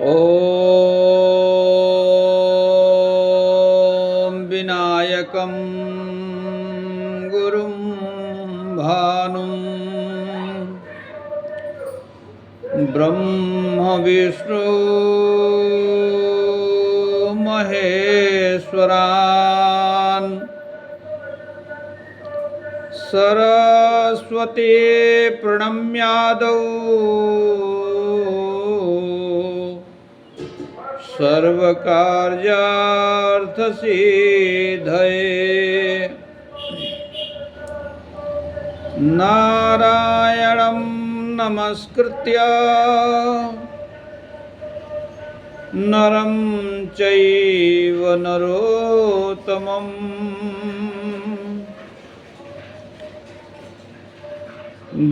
ॐ विनायकं गुरुं भानुं ब्रह्म विष्णु महेश्वरान् सरस्वती प्रणम्यादौ सर्वकार्यार्थसिद्धये नारायणं नमस्कृत्य नरं चैव नरोत्तमम्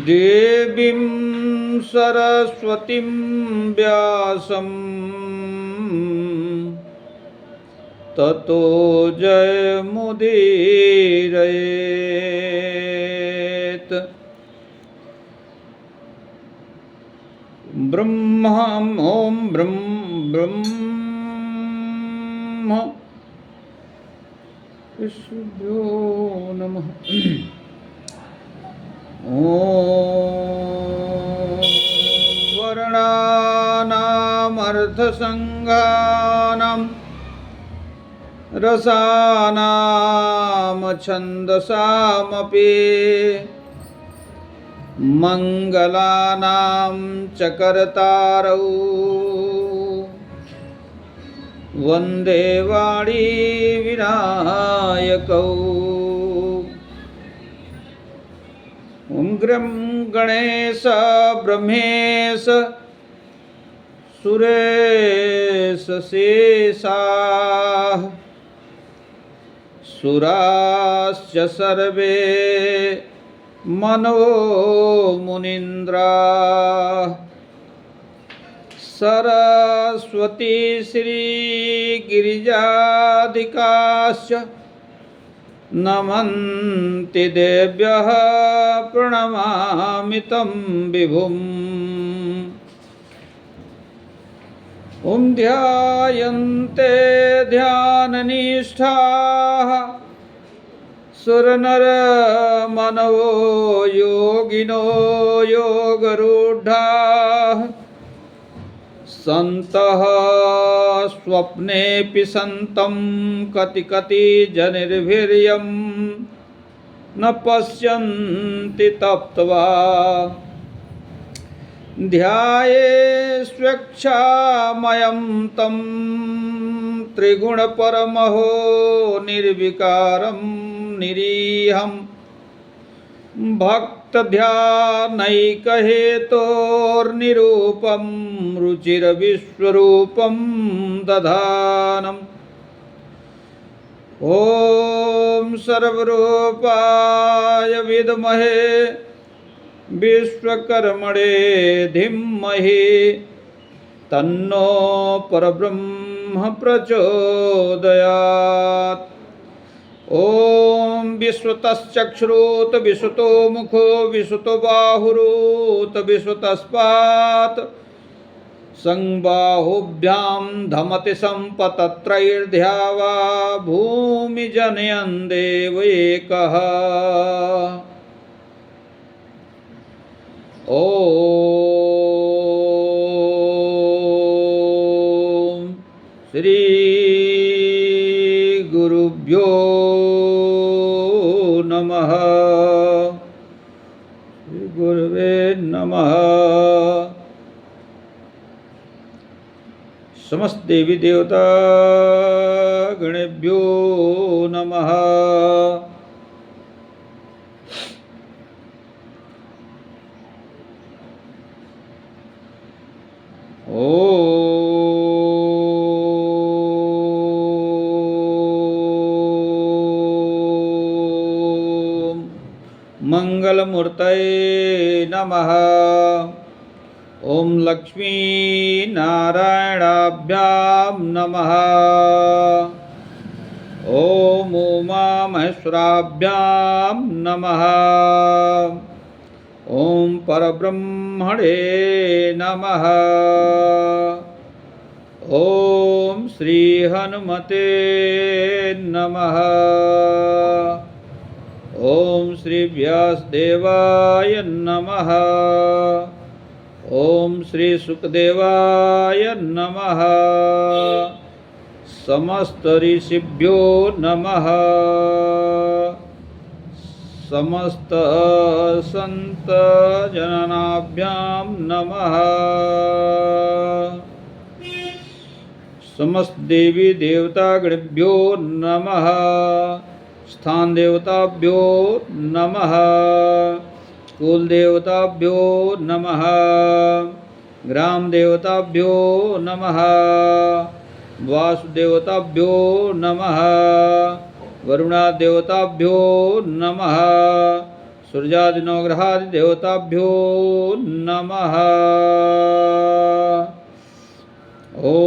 देवीं सरस्वतीं व्यासं ततो जयमुदीरयेत्। ॐ ब्रह्म विष्णुभ्यो नमः। ॐ वर्णानामर्थसङ्गानां रसानां छन्दसामपि मङ्गलानां च कर्तारौ वन्दे वाणी विनायकौ। उग्रं गणेश ब्रह्मेश सुरेश शेषाः सुराश्च सर्वे मनो मुनीन्द्राः सरस्वती श्री गिरिजादिकाश्च नमन्ति देव्यः प्रणमामि तं विभुम्। ॐ ध्यायन्ते ध्याननिष्ठाः सुरनरमनवो योगिनो योगरूढाः सन्तः स्वप्नेऽपि सन्तं कति जनिर्वीर्यं न पश्यन्ति तप्त्वा ध्यायेष्वेक्षामयं तं त्रिगुणपरमहो निर्विकारं निरीहं भक्तध्यानैकहेतोर्निरूपं रुचिरविश्वरूपं दधानम्। ॐ सर्वरूपाय विद्महे विश्वकर्मणे धीमहि तन्नो परब्रह्म प्रचोदयात्। ॐ विश्वतश्चक्षुरुत विश्वतो मुखो विश्वतो बाहुरुत विश्वतस्पात् संबाहुभ्यां धमति सम्पतत्रैर्ध्यावा भूमिजनयन् देव एकः। ॐ श्री गुरुभ्यो नमः। श्री गुरुवे नमः। समस्त देवी देवता गणेभ्यो नमः। मंगलमूर्तये नमः। ओम लक्ष्मी नारायणाभ्यां नमः। ओम उमा महेश्वराभ्यां नमः। ओम परब्रह्मणे नमः। ओम श्री हनुमते नमः। ओम श्री व्यासदेवाय नमः। ओम श्री सुखदेवाय नमः। समस्त ऋषिभ्यो नमः। समस्त संत जनाभ्यां नमः। समस्त देवी देवतागणभ्यो नमः। स्थान देवताभ्यो नमः। कुल देवताभ्यो नमः। ग्राम देवताभ्यो नमः। वासुदेवताभ्यो नमः। वरुणा देवताभ्यो नमः। सूर्यादि नवग्रहादि देवताभ्यो नमः। ओम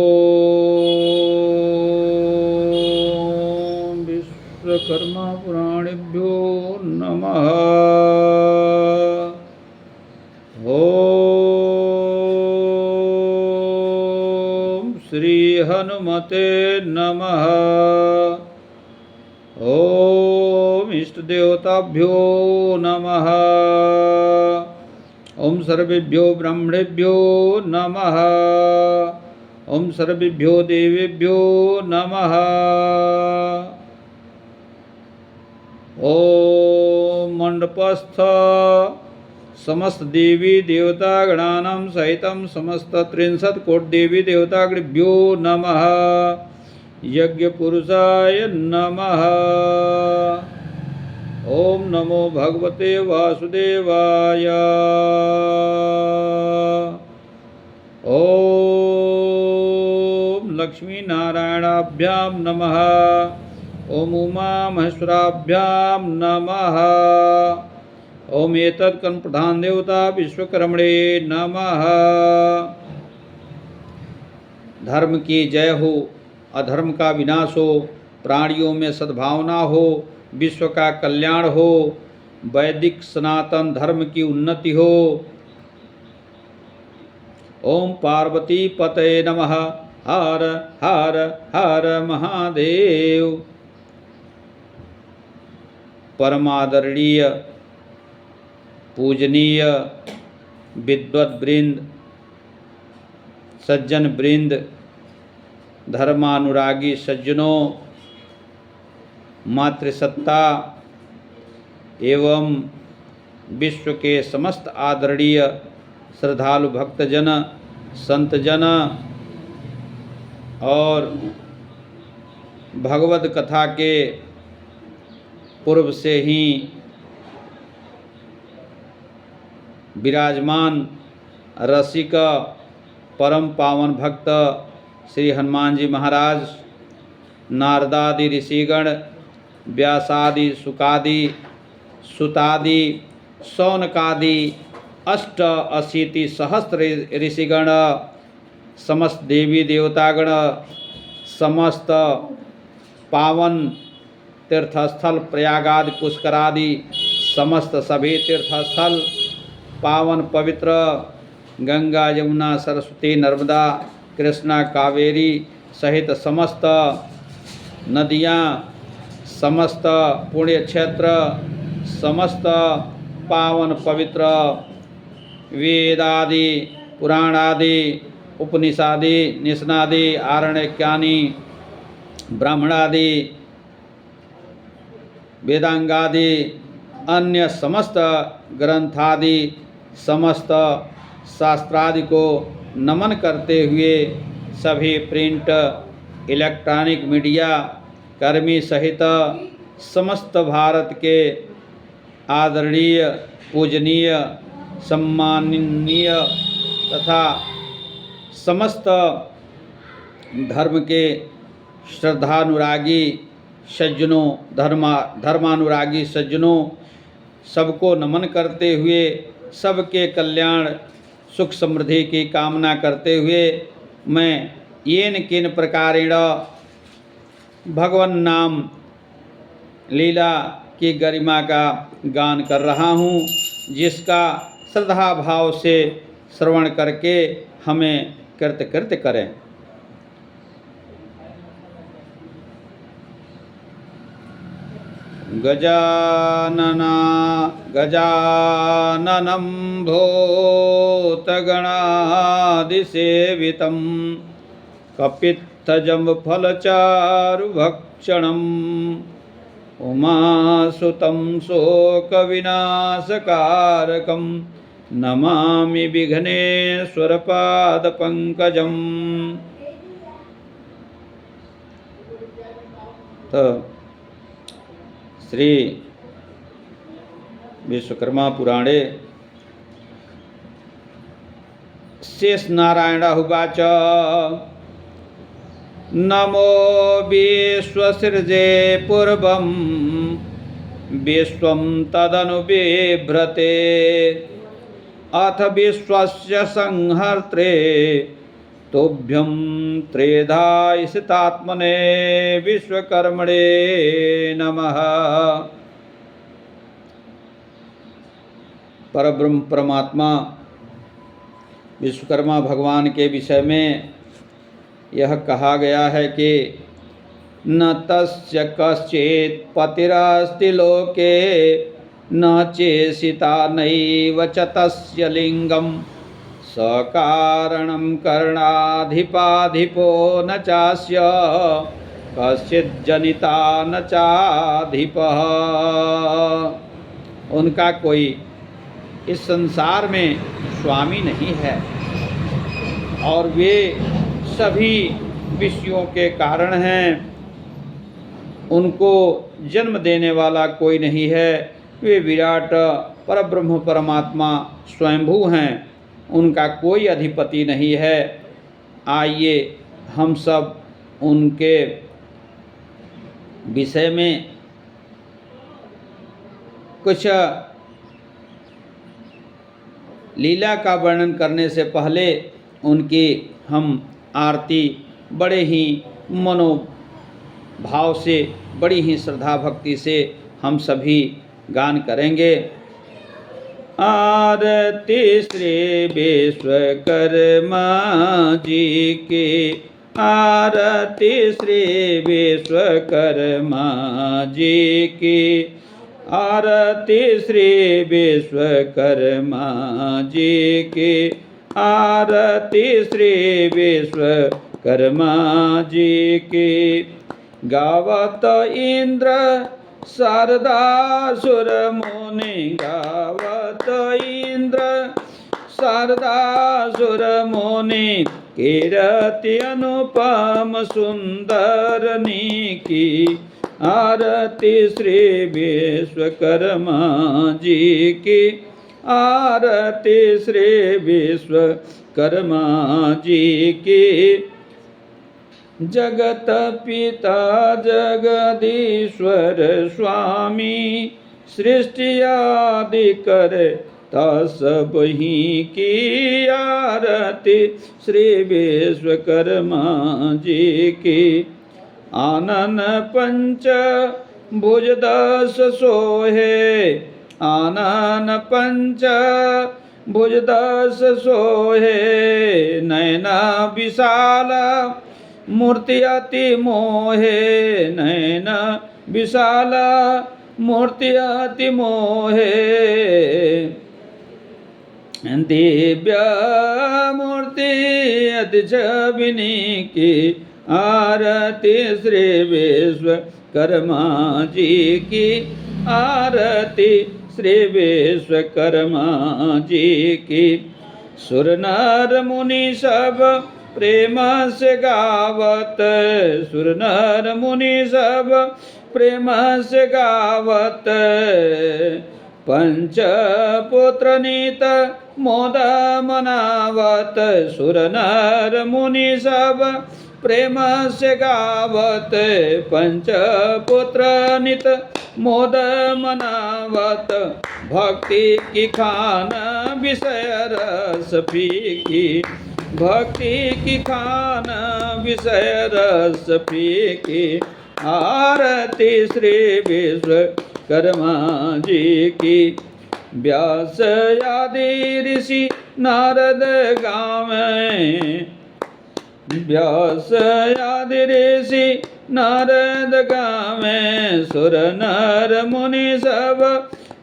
विश्वकर्मा पुराणेभ्यो नमः। ओम श्री हनुमते नमः। ओम इष्ट देवताभ्यो नमः। ओम सर्वेभ्यो ब्राह्मणेभ्यो नमः। ओम सर्वेभ्यो देवेभ्यो नमः। ओम मंडपस्थ समस्त देवी देवता गणानां सहितं समस्त 63 कोटि देवी देवतागणेभ्यो नमः। यज्ञ पुरुषाय नमः। ओम नमो भगवते वासुदेवाय। ओम लक्ष्मी नारायणाभ्यां नमः। ओम उमा महेश्वराभ्यां नमः। ओम एतत् कर्म प्रधान देवता विश्वकर्मणे नमः। धर्म की जय हो, अधर्म का विनाश हो, प्राणियों में सद्भावना हो, विश्व का कल्याण हो, वैदिक सनातन धर्म की उन्नति हो। ओम पार्वती पतये नमः। हर हर हर महादेव। परमादरणीय पूजनीय विद्वत वृंद, सज्जन वृंद, धर्मानुरागी सज्जनों, मातृसत्ता एवं विश्व के समस्त आदरणीय श्रद्धालु भक्तजन, संतजन और भगवत कथा के पूर्व से ही विराजमान रसिक परम पावन भक्त श्री हनुमान जी महाराज, नारदादि ऋषिगण, व्यासादि सुकादि सुतादि शौनकादि 88 सहस्त्र ऋषिगण, समस्त देवी देवतागण, समस्त पावन तीर्थस्थल प्रयागादि पुष्करादि समस्त सभी तीर्थस्थल पावन पवित्र गंगा यमुना सरस्वती नर्मदा कृष्णा कावेरी सहित समस्त नदियाँ, समस्त पुण्य क्षेत्र, समस्त पावन पवित्र वेदादि पुराणादि उपनिषादि निषनादि आरण्यकानि ब्राह्मणादि वेदांगादि अन्य समस्त ग्रंथादि समस्त शास्त्रादि को नमन करते हुए सभी प्रिंट इलेक्ट्रॉनिक मीडिया कर्मी सहित समस्त भारत के आदरणीय पूजनीय सम्माननीय तथा समस्त धर्म के श्रद्धानुरागी सज्जनों, धर्मानुरागी सज्जनों, सबको नमन करते हुए सबके कल्याण सुख समृद्धि की कामना करते हुए मैं येन किन प्रकारेण भगवन नाम लीला की गरिमा का गान कर रहा हूँ, जिसका श्रद्धा भाव से श्रवण करके हमें कृतकृत्य करें। गजानना गजाननं भूतगणादिसेवितं कपित्थजम्बफलचारुभक्षणम् उमासुतं शोकविनाशकारकं नमामि विघ्नेश्वरपादपङ्कजम्। तो श्री विश्वकर्मा पुराणे शेष नारायण उवाच नमो विश्वसृजे पूर्वं विश्वं तदनु बिभ्रते अथ विश्वस्य संहर्त्रे तोभ्यं त्रेधायिषितात्मने विश्वकर्मणे नमः। परब्रह्म परमात्मा विश्वकर्मा भगवान के विषय में यह कहा गया है कि न तस्य कश्चित् पतिरस्ति लोके न चेषिता नैव च तस्य लिंगम सकारणं कर्णाधिपाधिपो न चास्य कश्चिज्जनिता न चाधिपः। उनका कोई इस संसार में स्वामी नहीं है और वे सभी विषयों के कारण हैं। उनको जन्म देने वाला कोई नहीं है। वे विराट परब्रह्म परमात्मा स्वयंभू हैं। उनका कोई अधिपति नहीं है। आइए हम सब उनके विषय में कुछ लीला का वर्णन करने से पहले उनकी हम आरती बड़े ही मनोभाव से, बड़ी ही श्रद्धा भक्ति से हम सभी गान करेंगे। आरती श्री विश्वकर्मा जी की, आरती श्री विश्वकर्मा जी की, आरती श्री विश्वकर्मा जी की, आरती श्री विश्वकर्मा जी की। गावत इंद्र शारदासुर मुनि, गावत इंद्र शारदासुर मुनि, कीर्ति अनुपम सुंदरनी की। आरती श्री विश्वकर्मा जी की, आरती श्री विश्वकर्मा जी की। जगत पिता जगदीश्वर स्वामी, सृष्टि आदि करे सब ही की। आरती श्री विश्वकर्मा जी की। आनन पंच भुज 10 सोहे, आनन पंच भुज 10 सोहे। नैना विशाल मूर्ति अति मोहे, नैना विशाल मूर्ति अति मोहे। दिव्य मूर्ति अति छबिनी की। आरती श्री विश्वकर्मा जी की, आरती श्री विश्वकर्मा जी की। सुर नर मुनि सब प्रेम से गावत, सुर नर मुनि सब प्रेम से गावत। पंच पुत्र नीत मोद मनावत, सुर नर मुनि सब प्रेम से गावत। पंच पुत्र नित मोद मनावत। भक्ति की खान विषय रस फीकी, भक्ति की खान विषय रस फीकी। आरती श्री विश्वकर्मा जी की। व्यास आदि ऋषि नारद गावें, व्यास आदि ऋषि नारद गावे सुर नर मुनि सब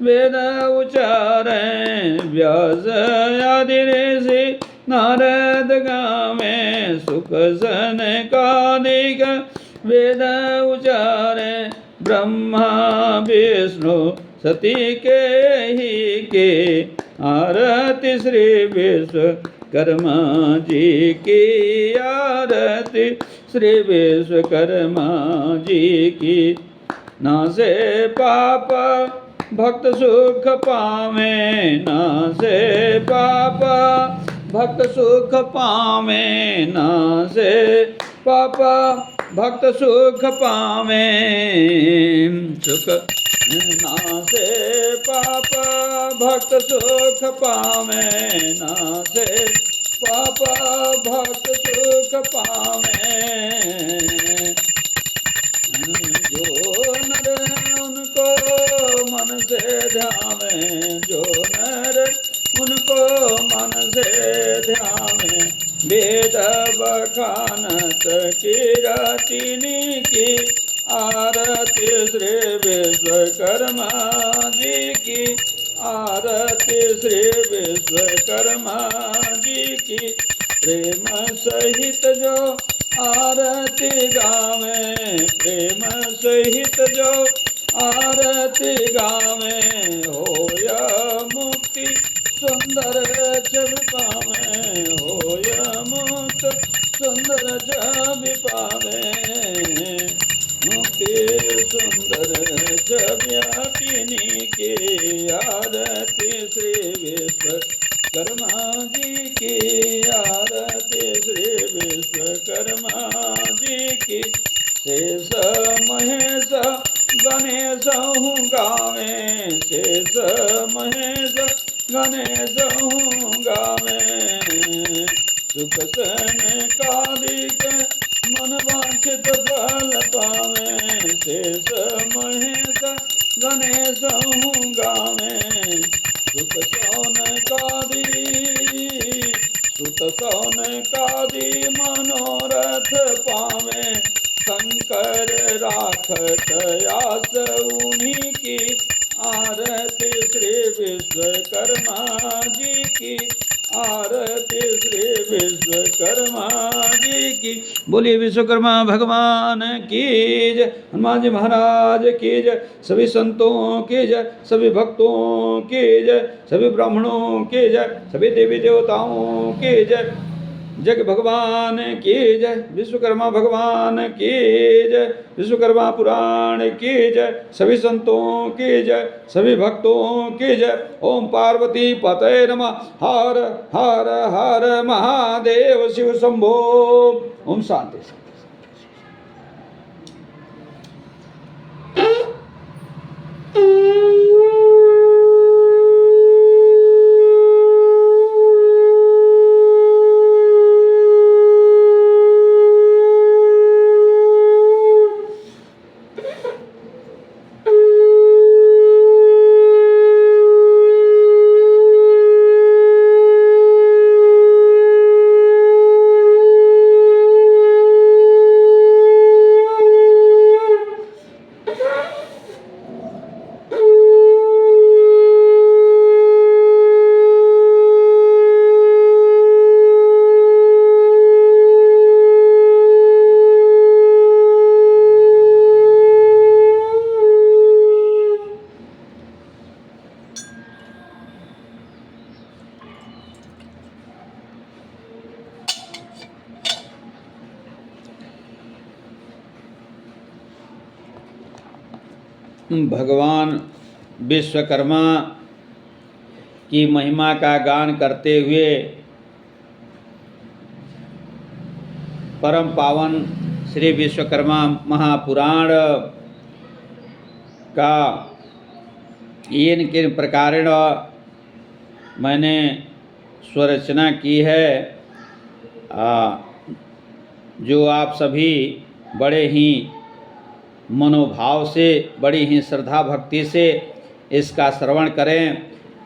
वेद उचारे व्यास आदि ऋषि नारद गावे सुख सनकादिक वेद उचारे ब्रह्मा विष्णु सती के ही के आरती श्री विश्वकर्मा जी की आरती श्री विश्वकर्मा जी की। नासे पाप भक्त सुख पावे नासे पाप भक्त सुख पावे नासे पाप भक्त सुख पावे सुख नासे पाप भक्त सुख पावे नासे पाप भक्त सुख पावे। जो नर उनको मन से ध्यावे जो नर उनको मन से ध्यावे वेद बखानत कीरतिनी की आरती श्री विश्वकर्मा जी की आरती श्री विश्वकर्मा जी की। प्रेम सहित जो आरती गावे प्रेम सहित जो आरती गावे होय मुक्ति सुंदर छवि पावे होय मुक्त सुंदर छवि पावे मुक्ति सुंदर छवि की आरती श्री विश्वकर्मा जी की आरती श्री विश्वकर्मा जी की। शेष महेश गणेश हूँ गावे शेष महेश गणेश हूँ गावे सुख सन कालिक मन वांछित फल पावे शेष महेश गणेश हूँ गावे सुख सोन कादी मनोरथ पावे शंकर राखत आस उन्हीं की आरती श्री विश्वकर्मा जी की आरती श्री विश्वकर्मा जी की। बोलिए विश्वकर्मा भगवान की जय। हनुमान जी महाराज की जय। सभी संतों की जय सभी भक्तों की जय सभी ब्राह्मणों की जय सभी देवी देवताओं की जय। जग भगवान की जय विश्वकर्मा भगवान की जय विश्वकर्मा पुराण की जय सभी संतों की जय सभी भक्तों की जय। ओम पार्वती पतये नमः। हर हर हर महादेव शिव शंभो। ओम शांति। भगवान विश्वकर्मा की महिमा का गान करते हुए परम पावन श्री विश्वकर्मा महापुराण का इन किन प्रकारेण मैंने स्वरचना की है, जो आप सभी बड़े ही मनोभाव से बड़ी ही श्रद्धा भक्ति से इसका श्रवण करें,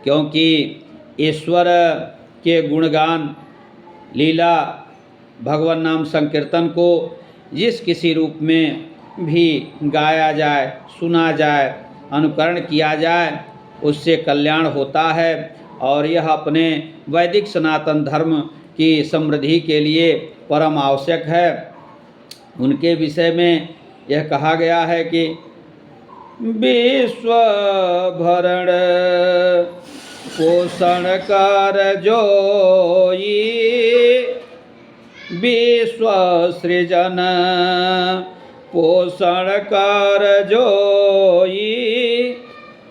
क्योंकि ईश्वर के गुणगान लीला भगवान नाम संकीर्तन को जिस किसी रूप में भी गाया जाए, सुना जाए, अनुकरण किया जाए, उससे कल्याण होता है। और यह अपने वैदिक सनातन धर्म की समृद्धि के लिए परम आवश्यक है। उनके विषय में यह कहा गया है कि विश्व भरण पोषण कर जोई, विश्व सृजन पोषण कर जोई,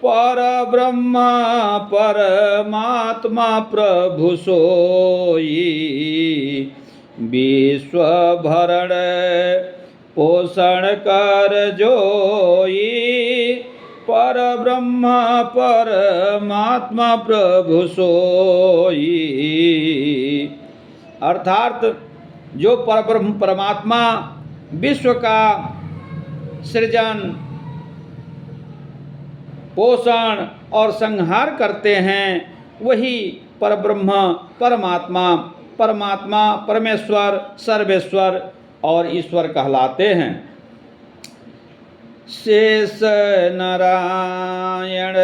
पर ब्रह्म परमात्मा प्रभु सोई, विश्व भरण पोषण कर जोई, पर ब्रह्म परमात्मा प्रभु सोई। अर्थात जो परब्रह्म परमात्मा विश्व का सृजन, पोषण और संहार करते हैं, वही परब्रह्म परमात्मा, परमात्मा परमेश्वर, सर्वेश्वर और ईश्वर कहलाते हैं। शेष नारायण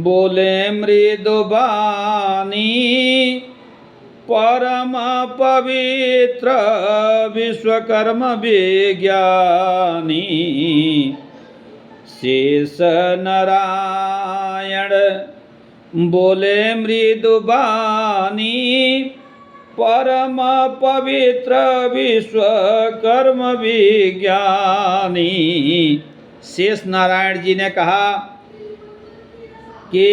बोले मृदु बानी, परम पवित्र विश्वकर्म विज्ञानी, शेष नारायण बोले मृदु बानी, परम पवित्र विश्वकर्म विज्ञानी। शेष नारायण जी ने कहा कि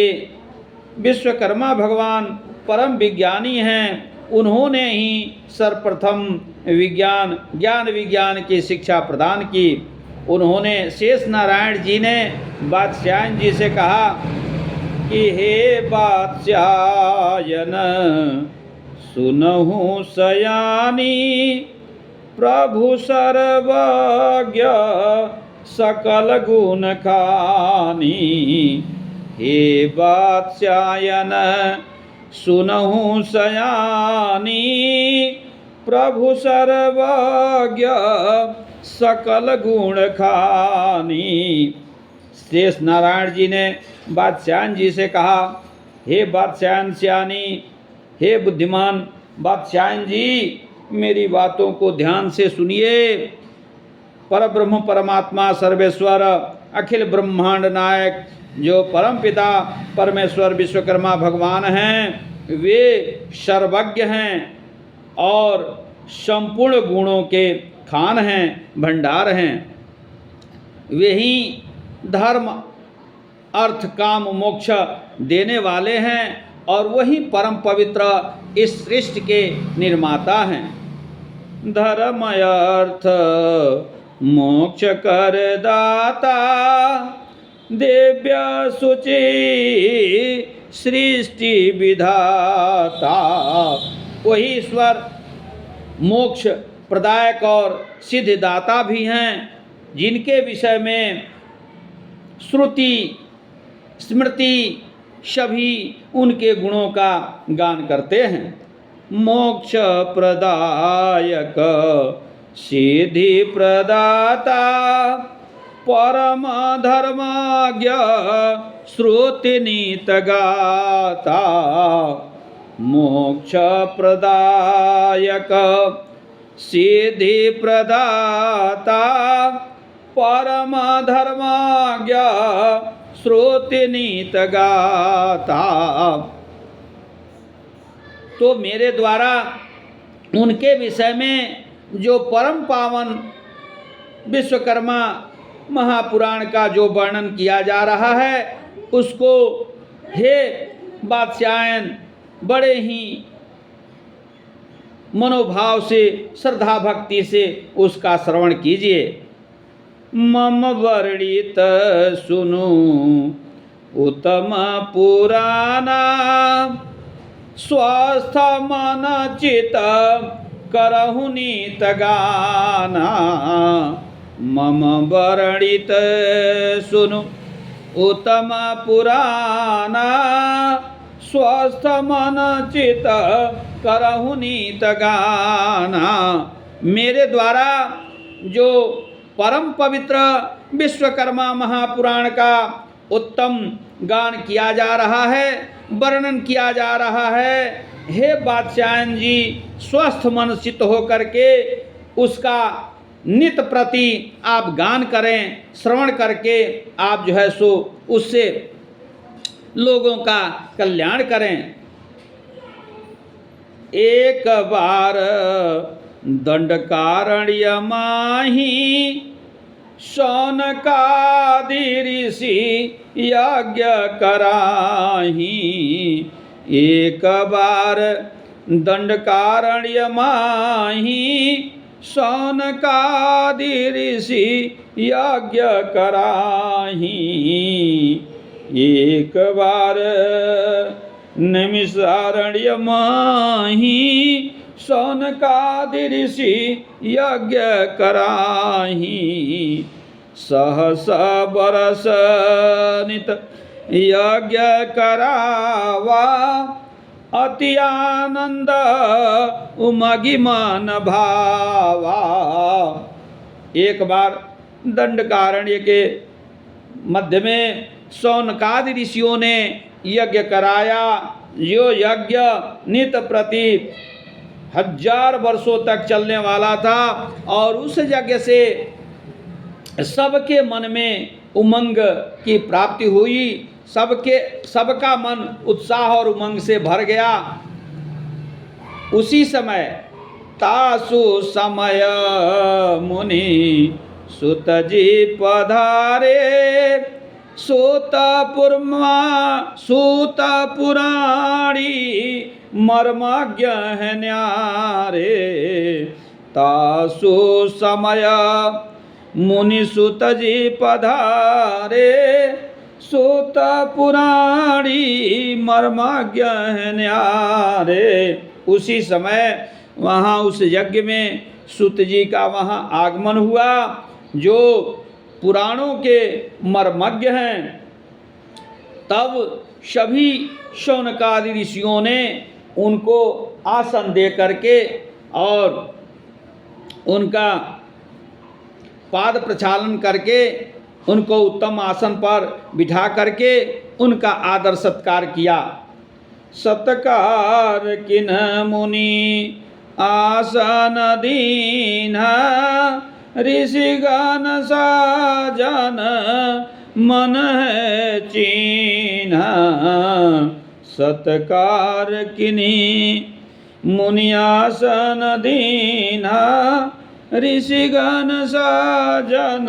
विश्वकर्मा भगवान परम विज्ञानी हैं। उन्होंने ही सर्वप्रथम ज्ञान विज्ञान की शिक्षा प्रदान की। उन्होंने, शेष नारायण जी ने वात्स्यायन जी से कहा कि हे वात्स्यायन सुनहु सयानी, प्रभु सर्वज्ञ सकल गुण खानी, हे वात्स्यायन सुनहु सयानी, प्रभु सर्वज्ञ सकल गुण खानी। शेष नारायण जी ने वात्स्यायन जी से कहा, हे वात्स्यायन सयानी, हे बुद्धिमान वात्स्यायन जी, मेरी बातों को ध्यान से सुनिए। परब्रह्म परमात्मा सर्वेश्वर अखिल ब्रह्मांड नायक जो परम पिता परमेश्वर विश्वकर्मा भगवान हैं, वे सर्वज्ञ हैं और संपूर्ण गुणों के खान हैं, भंडार हैं। वे ही धर्म अर्थ काम मोक्ष देने वाले हैं और वही परम पवित्र इस सृष्टि के निर्माता हैं। धर्म अर्थ मोक्ष कर दाता, दिव्य सुचि सृष्टि विधाता। वही ईश्वर मोक्ष प्रदायक और सिद्धिदाता भी हैं, जिनके विषय में श्रुति स्मृति सभी उनके गुणों का गान करते हैं। मोक्ष प्रदायक सिद्धि प्रदाता, परम धर्मज्ञ श्रुति नीत गाता। मोक्ष प्रदायक सिद्धि प्रदाता, परम धर्मज्ञ श्रुति नीत गाता। तो मेरे द्वारा उनके विषय में जो परम पावन विश्वकर्मा महापुराण का जो वर्णन किया जा रहा है, उसको हे वात्स्यायन बड़े ही मनोभाव से, श्रद्धा भक्ति से उसका श्रवण कीजिए। मम वर्णित सुनु उत्तम पुराना, स्वस्थ मन चित करहु नीत गाना। मम वर्णित सुनु उत्तम पुराना, स्वस्थ मन चित करहु नीत गाना। मेरे द्वारा जो परम पवित्र विश्वकर्मा महापुराण का उत्तम गान किया जा रहा है, वर्णन किया जा रहा है। हे बादशाहन जी, स्वस्थ मन चित्त होकर के उसका नित प्रति आप गान करें, श्रवण करके आप जो है सो उससे लोगों का कल्याण करें। एक बार दंडकारण्य माही शौनकादि ऋषि यज्ञ कराही। एक बार दंडकारण्य माही शौनकादि ऋषि यज्ञ कराही। एक बार नैमिषारण्य माही शौनकादि ऋषि यज्ञ कराही। सहस बरस नित यज्ञ करावा अति आनंद उमगी मन भावा। एक बार दंडकारण्य के मध्य में शौनकादि ऋषियों ने यज्ञ कराया। यो यज्ञ नित प्रति 1000 वर्षों तक चलने वाला था और उस यज्ञ से सबके मन में उमंग की प्राप्ति हुई। सबका मन उत्साह और उमंग से भर गया। उसी समय तासु समय मुनि सुत जी पधारे। सूत पुराणी मर्मज्ञ है न्यारे। तासु समय मुनि सुत जी पधारे। सूत पुराणी मर्मज्ञ है न्यारे। उसी समय वहाँ उस यज्ञ में सूत जी का वहाँ आगमन हुआ, जो पुराणों के मर्मज्ञ हैं। तब सभी शौनकादि ऋषियों ने उनको आसन दे करके और उनका पाद प्रक्षालन करके उनको उत्तम आसन पर बिठा करके उनका आदर सत्कार किया। सत्कार किन मुनि आसन दीन्हा। ऋषिगण साजन मन है चीन्हा। सत्कार किनी मुनि आसन दीन्हा। ऋषिगण साजन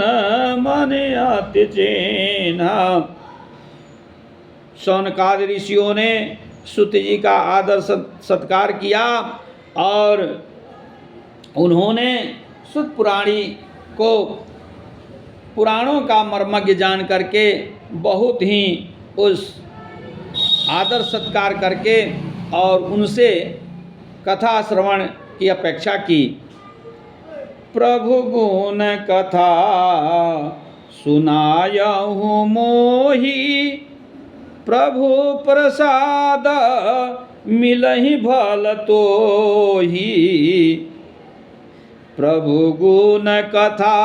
मन अति चीन्हा। शौनकादि ऋषियों ने सूत जी का आदर सत्कार किया और उन्होंने सूत पुराणी को पुराणों का मर्मज्ञ जान करके बहुत ही उस आदर सत्कार करके और उनसे कथा श्रवण की अपेक्षा की। प्रभु गुण कथा सुनायहु मोहि। प्रभु प्रसाद मिलहि भल तोहि। प्रभु गुण कथा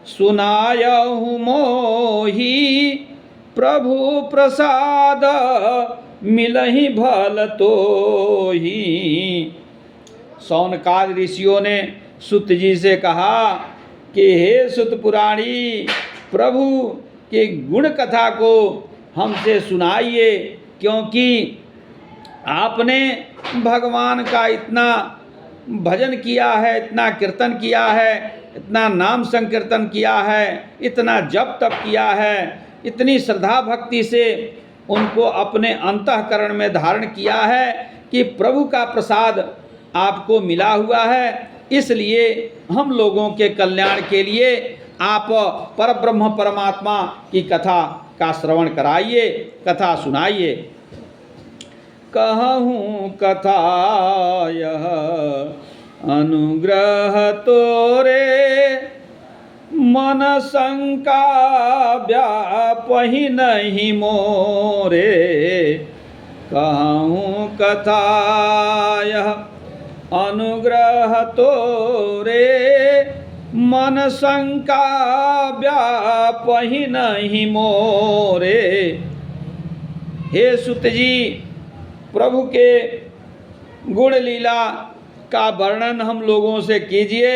सुनायहु मोहि। प्रभु प्रसाद मिलहि भल तोहि। शौनकादि ऋषियों ने सूत जी से कहा कि हे सूत पुराणी, प्रभु के गुण कथा को हमसे सुनाइए, क्योंकि आपने भगवान का इतना भजन किया है, इतना कीर्तन किया है, इतना नाम संकीर्तन किया है, इतना जप तप किया है, इतनी श्रद्धा भक्ति से उनको अपने अंतःकरण में धारण किया है कि प्रभु का प्रसाद आपको मिला हुआ है। इसलिए हम लोगों के कल्याण के लिए आप परब्रह्म परमात्मा की कथा का श्रवण कराइए, कथा सुनाइए। कहूँ कथा यह अनुग्रह तोरे। मन शंका व्यापहि नहीं मोरे। कहूँ कथा यह अनुग्रह तोरे मन शंका व्यापहि नहीं मोरे। हे सुत जी, प्रभु के गुण लीला का वर्णन हम लोगों से कीजिए,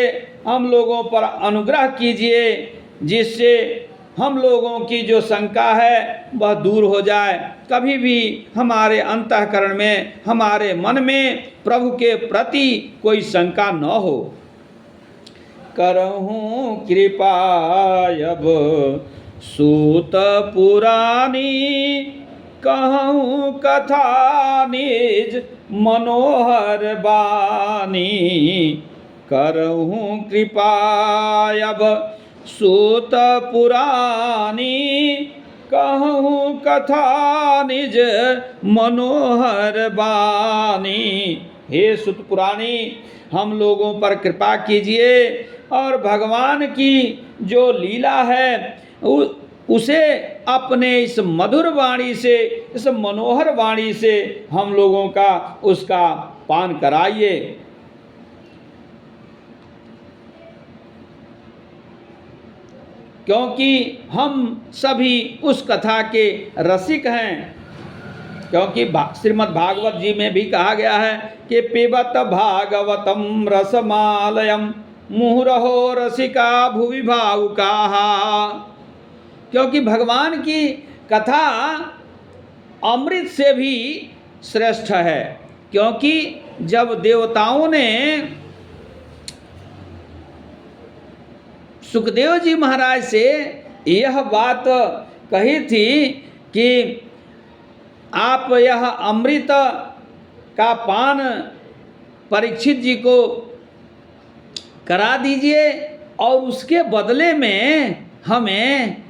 हम लोगों पर अनुग्रह कीजिए, जिससे हम लोगों की जो शंका है वह दूर हो जाए। कभी भी हमारे अंतःकरण में, हमारे मन में प्रभु के प्रति कोई शंका न हो। करहूँ कृपा अब सूत पुरानी, कहूँ कथा निज मनोहर बानी। करहूँ कृपा अब सूत पुरानी, कहूँ कथा निज मनोहर बानी। हे सुत पुराणी, हम लोगों पर कृपा कीजिए और भगवान की जो लीला है उसे अपने इस मधुर वाणी से, इस मनोहर वाणी से हम लोगों का उसका पान कराइए। क्योंकि हम सभी उस कथा के रसिक हैं। क्योंकि श्रीमद् भागवत जी में भी कहा गया है कि पिबत भागवतम रसमालयम मुहुरहो रसिका भुवि भावुकाः। क्योंकि भगवान की कथा अमृत से भी श्रेष्ठ है। क्योंकि जब देवताओं ने सुखदेव जी महाराज से यह बात कही थी कि आप यह अमृत का पान परीक्षित जी को करा दीजिए और उसके बदले में हमें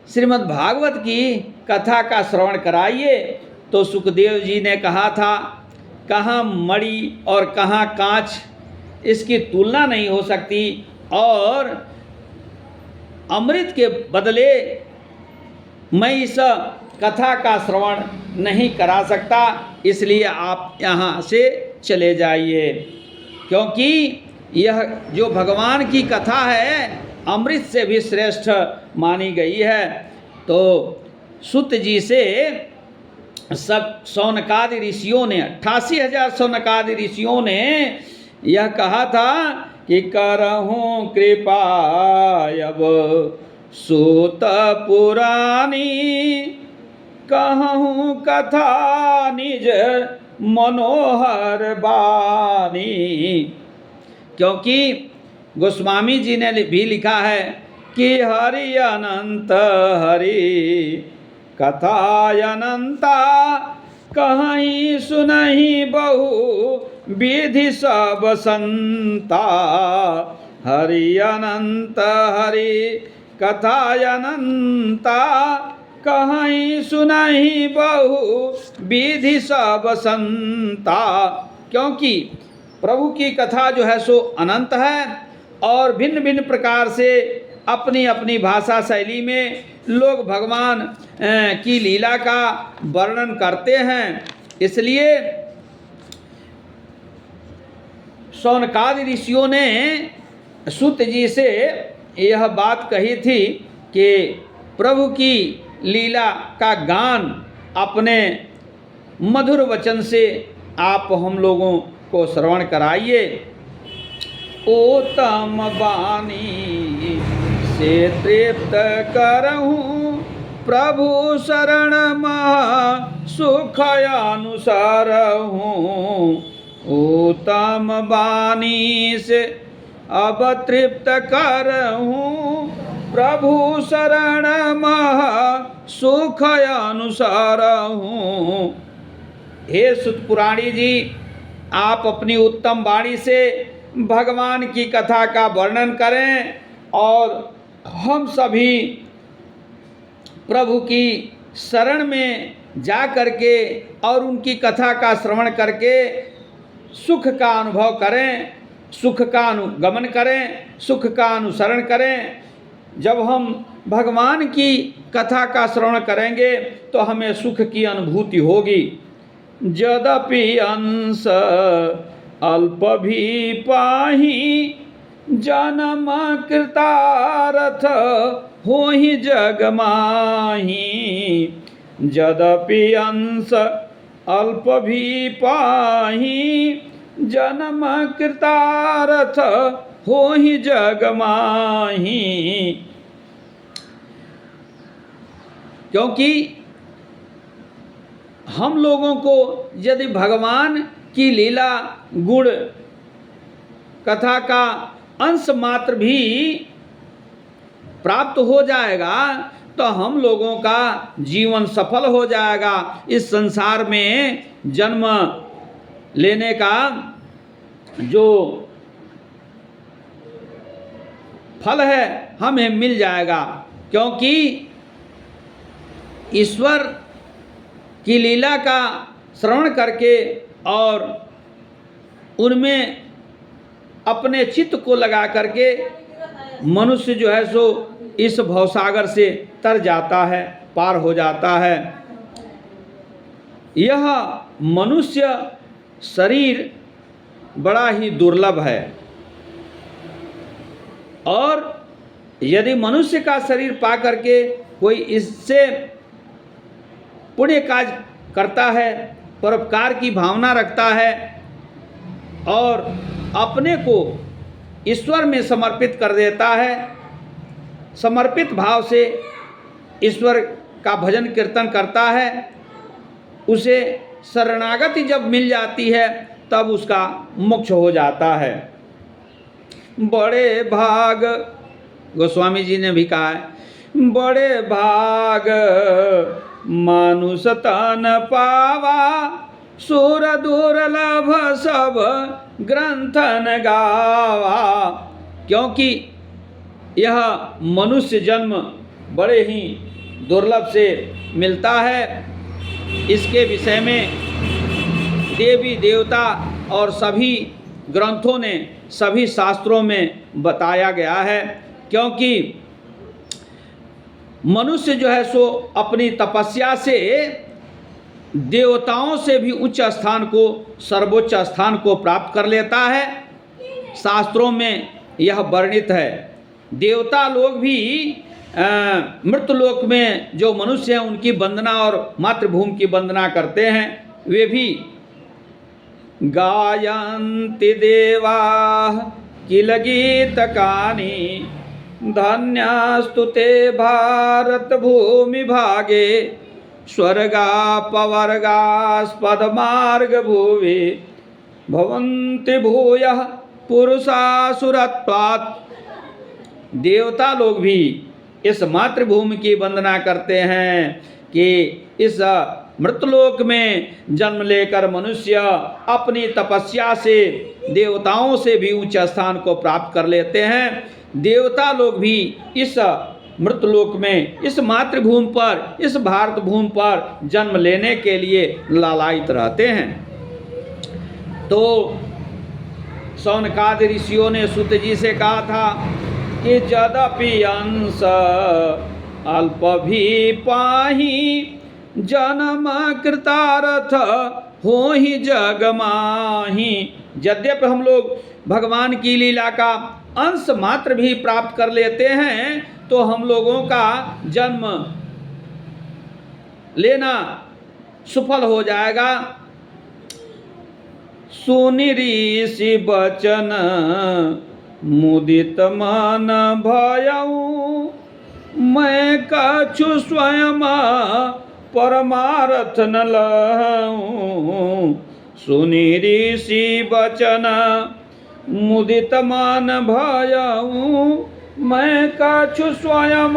श्रीमद् भागवत की कथा का श्रवण कराइए। तो सुखदेव जी ने कहा था, कहाँ मणि और कहाँ कांच, इसकी तुलना नहीं हो सकती, और अमृत के बदले मैं इस कथा का श्रवण नहीं करा सकता, इसलिए आप यहाँ से चले जाइए। क्योंकि यह जो भगवान की कथा है अमृत से भी श्रेष्ठ मानी गई है। तो सुत जी से सब शौनकादि ऋषियों ने, 88,000 शौनकादि ऋषियों ने यह कहा था कि करहूँ कृपा अब सूत पुरानी, कहूँ कथा निज मनोहर बानी। क्योंकि गोस्वामी जी ने भी लिखा है कि हरि अनंत हरि कथा अनंता, कहीं सुनहि बहु विधि सब संता। हरि अनंत हरि कथा अनंता, कहीं सुनहि बहु विधि सब संता। क्योंकि प्रभु की कथा जो है सो अनंत है और भिन्न भिन्न प्रकार से अपनी अपनी भाषा शैली में लोग भगवान की लीला का वर्णन करते हैं। इसलिए शौनकादि ऋषियों ने सुत जी से यह बात कही थी कि प्रभु की लीला का गान अपने मधुर वचन से आप हम लोगों को श्रवण कराइए। उत्तम वाणी से तृप्त करहूँ, प्रभु शरण महा सुख अनुसार हूँ। उत्तम वाणी से अब तृप्त करहूँ, प्रभु शरण महा सुख अनुसार हूँ। हे सुत पुराणी जी, आप अपनी उत्तम वाणी से भगवान की कथा का वर्णन करें और हम सभी प्रभु की शरण में जा करके और उनकी कथा का श्रवण करके सुख का अनुभव करें, सुख का अनुगमन करें, सुख का अनुसरण करें। जब हम भगवान की कथा का श्रवण करेंगे तो हमें सुख की अनुभूति होगी। यद्यपि अंश अल्प भी पाही जन्म कृतारथ होहि जग माही। यद्यपि अंश अल्प भी पाही जन्म कृतारथ होहि जग माही। क्योंकि हम लोगों को यदि भगवान की लीला गुण कथा का अंश मात्र भी प्राप्त हो जाएगा तो हम लोगों का जीवन सफल हो जाएगा। इस संसार में जन्म लेने का जो फल है हमें मिल जाएगा। क्योंकि ईश्वर की लीला का श्रवण करके और उनमें अपने चित्त को लगा करके मनुष्य जो है सो इस भवसागर से तर जाता है, पार हो जाता है। यह मनुष्य शरीर बड़ा ही दुर्लभ है और यदि मनुष्य का शरीर पा करके कोई इससे पुण्य काज करता है, परोपकार की भावना रखता है और अपने को ईश्वर में समर्पित कर देता है, समर्पित भाव से ईश्वर का भजन कीर्तन करता है, उसे शरणागति जब मिल जाती है तब उसका मोक्ष हो जाता है। बड़े भाग, गोस्वामी जी ने भी कहा है, बड़े भाग मानुष तन पावा सुर दुर्लभ सब ग्रंथन गावा। क्योंकि यह मनुष्य जन्म बड़े ही दुर्लभ से मिलता है। इसके विषय में देवी देवता और सभी ग्रंथों ने, सभी शास्त्रों में बताया गया है। क्योंकि मनुष्य जो है सो अपनी तपस्या से देवताओं से भी उच्च स्थान को, सर्वोच्च स्थान को प्राप्त कर लेता है। शास्त्रों में यह वर्णित है। देवता लोग भी मृत लोक में जो मनुष्य हैं उनकी वंदना और मातृभूमि की वंदना करते हैं। वे भी गायन्ति देवा किल गीतकानि धन्यास्तु ते भारत भूमि भागे स्वर्गापवर्गास्पद मार्ग भुवि भवन्ति भूयः पुरुषासुरत्वात्। देवता लोग भी इस मातृभूमि की वंदना करते हैं कि इस मृतलोक में जन्म लेकर मनुष्य अपनी तपस्या से देवताओं से भी उच्च स्थान को प्राप्त कर लेते हैं। देवता लोग भी इस मृतलोक में, इस मातृभूमि पर, इस भारत भूमि पर जन्म लेने के लिए लालायित रहते हैं। तो शौनकादि ऋषियों ने सूत जी से कहा था कि यद्यपि अंश अल्प भी पाही जन्म कृतारथ होहि जग माही। यद्यपि हम लोग भगवान की लीला का अंश मात्र भी प्राप्त कर लेते हैं तो हम लोगों का जन्म लेना सफल हो जाएगा। सुनि ऋषि बचन मुदित मन भयऊ मैं कछु स्वयं परमार्थ न लहूं। सुनि ऋषि बचन मुदित मन भयऊ मैं कछु स्वयं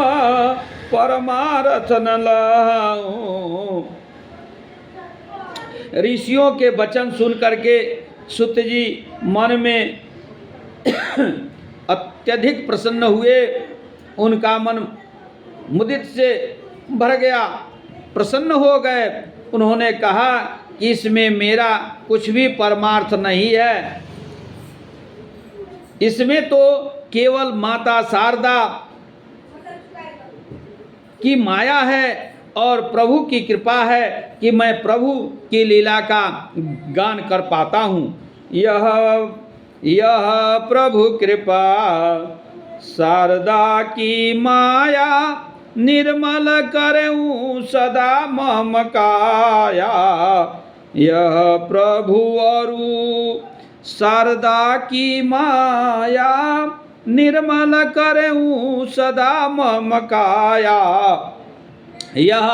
परमार्थ न लहूं। ऋषियों के वचन सुन करके सूत जी मन में अत्यधिक प्रसन्न हुए। उनका मन मुदित से भर गया, प्रसन्न हो गए। उन्होंने कहा कि इसमें मेरा कुछ भी परमार्थ नहीं है, इसमें तो केवल माता शारदा की माया है और प्रभु की कृपा है कि मैं प्रभु की लीला का गान कर पाता हूँ। यह यह प्रभु कृपा शारदा की माया, निर्मल करूं सदा मम काया। यह प्रभु अरु शारदा की माया, निर्मल करूं सदा मम काया। यह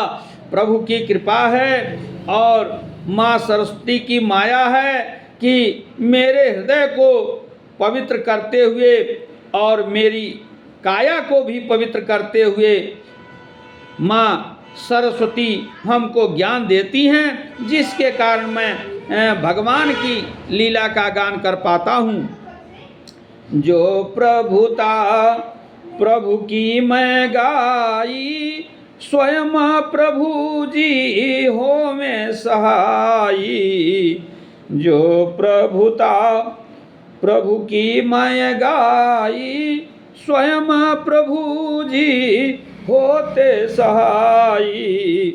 प्रभु की कृपा है और माँ सरस्वती की माया है कि मेरे हृदय को पवित्र करते हुए और मेरी काया को भी पवित्र करते हुए माँ सरस्वती हमको ज्ञान देती हैं, जिसके कारण मैं भगवान की लीला का गान कर पाता हूँ। जो प्रभुता प्रभु की मैं गाई, स्वयं प्रभु जी हो में सहाई। जो प्रभुता प्रभु की मैं गाई, स्वयं प्रभु जी होते सहाई।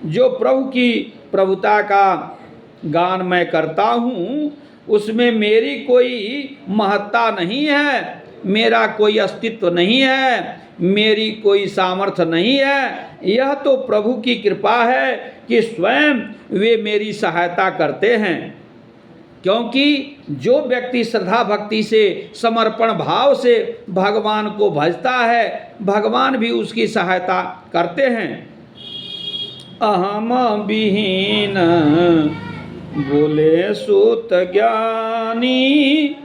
जो प्रभु की प्रभुता का गान मैं करता हूँ, उसमें मेरी कोई महत्ता नहीं है, मेरा कोई अस्तित्व नहीं है, मेरी कोई सामर्थ्य नहीं है। यह तो प्रभु की कृपा है कि स्वयं वे मेरी सहायता करते हैं। क्योंकि जो व्यक्ति श्रद्धा भक्ति से समर्पण भाव से भगवान को भजता है, भगवान भी उसकी सहायता करते हैं। अहम विहीन बोले सूत ज्ञानी,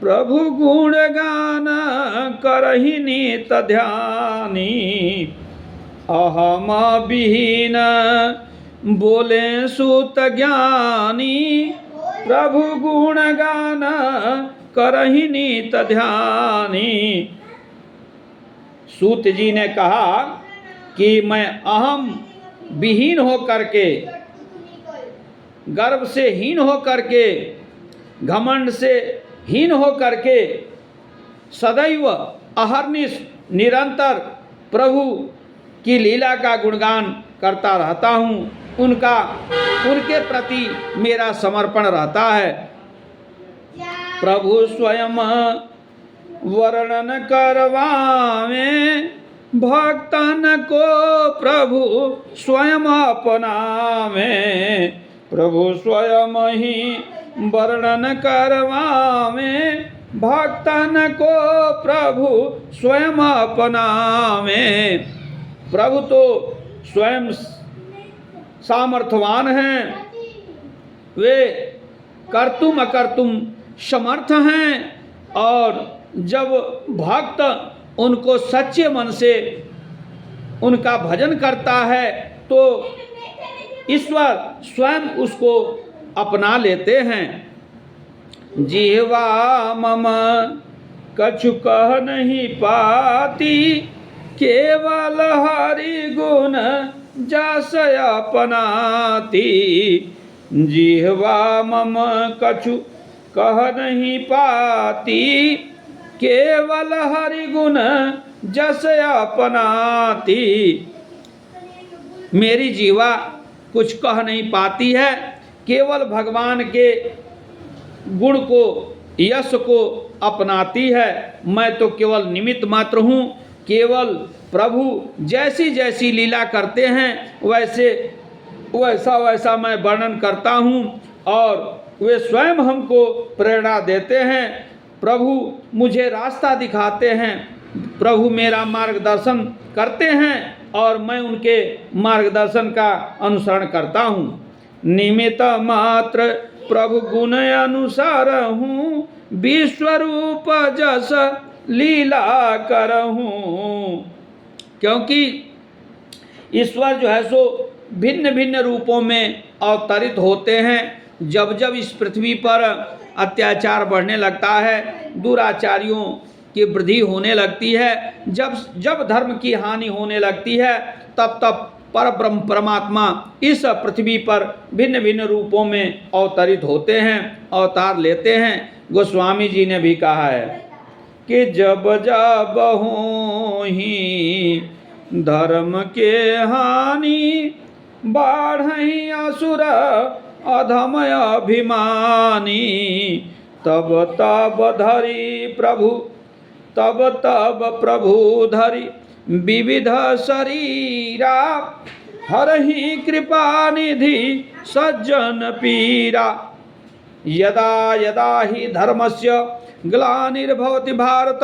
प्रभु गुण गान करहि नित ध्यानी। अहम विहीन बोले सूत ज्ञानी, प्रभु गुण गान करहि नित ध्यानी। सूत जी ने कहा कि मैं अहम विहीन हो करके, गर्व से हीन हो करके, घमंड से हीन हो करके सदैव अहर्निश निरंतर प्रभु की लीला का गुणगान करता रहता हूँ। उनके प्रति मेरा समर्पण रहता है। प्रभु स्वयं वर्णन करवावे, भक्तन को प्रभु स्वयं अपनावे। प्रभु स्वयं ही वर्णन करवावे, भक्तन को प्रभु स्वयं अपनावे। प्रभु तो स्वयं सामर्थ्यवान हैं, वे कर्तुम अकर्तुम समर्थ हैं। और जब भक्त उनको सच्चे मन से उनका भजन करता है तो ईश्वर स्वयं उसको अपना लेते हैं। जीवा मम कछु कह नहीं पाती, केवल हरि गुण जस अपनाती। जीवा मम कछु कह नहीं पाती, केवल हरि गुण जस अपनाती। मेरी जीवा कुछ कह नहीं पाती है, केवल भगवान के गुण को, यश को अपनाती है। मैं तो केवल निमित्त मात्र हूँ, केवल प्रभु जैसी जैसी लीला करते हैं वैसा वैसा मैं वर्णन करता हूँ और वे स्वयं हमको प्रेरणा देते हैं। प्रभु मुझे रास्ता दिखाते हैं, प्रभु मेरा मार्गदर्शन करते हैं और मैं उनके मार्गदर्शन का अनुसरण करता हूँ। निमित्त मात्र प्रभु गुण अनुसार हूँ, विश्वरूप जस लीला करहूँ। क्योंकि ईश्वर जो है सो भिन्न भिन्न रूपों में अवतरित होते हैं। जब जब इस पृथ्वी पर अत्याचार बढ़ने लगता है, दुराचारियों की वृद्धि होने लगती है, जब जब धर्म की हानि होने लगती है, तब तब परब्रह्म परमात्मा इस पृथ्वी पर भिन्न भिन्न रूपों में अवतरित होते हैं, अवतार लेते हैं। गोस्वामी जी ने भी कहा है कि जब जब होही धर्म के हानि, बाढ़हि असुर अधम अभिमानी। तब तब धरी प्रभु, तब तब प्रभु धरी विविध शरीरा। हरहि कृपा निधि सज्जन पीरा। यदा यदा हि धर्मस्य ग्लानिर्भवति भारत,